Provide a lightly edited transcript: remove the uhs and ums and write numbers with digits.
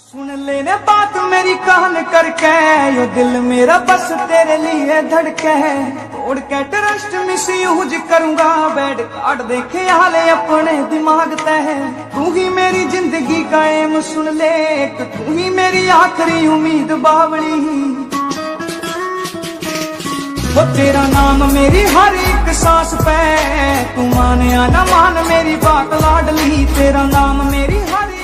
सुन लेने बात मेरी कान करके, यो दिल मेरा बस तेरे लिए धड़के है। तोड़ के ट्रस्ट मिस यूज करूंगा, बेड कार्ड देखे हाले अपने दिमाग तय। तू ही मेरी जिंदगी का एम सुन ले, तू ही मेरी आखिरी उम्मीद बावली। वो तेरा नाम मेरी हर एक सांस पे, तू मान या ना मान मेरी बात लाडली। तेरा नाम मेरी हर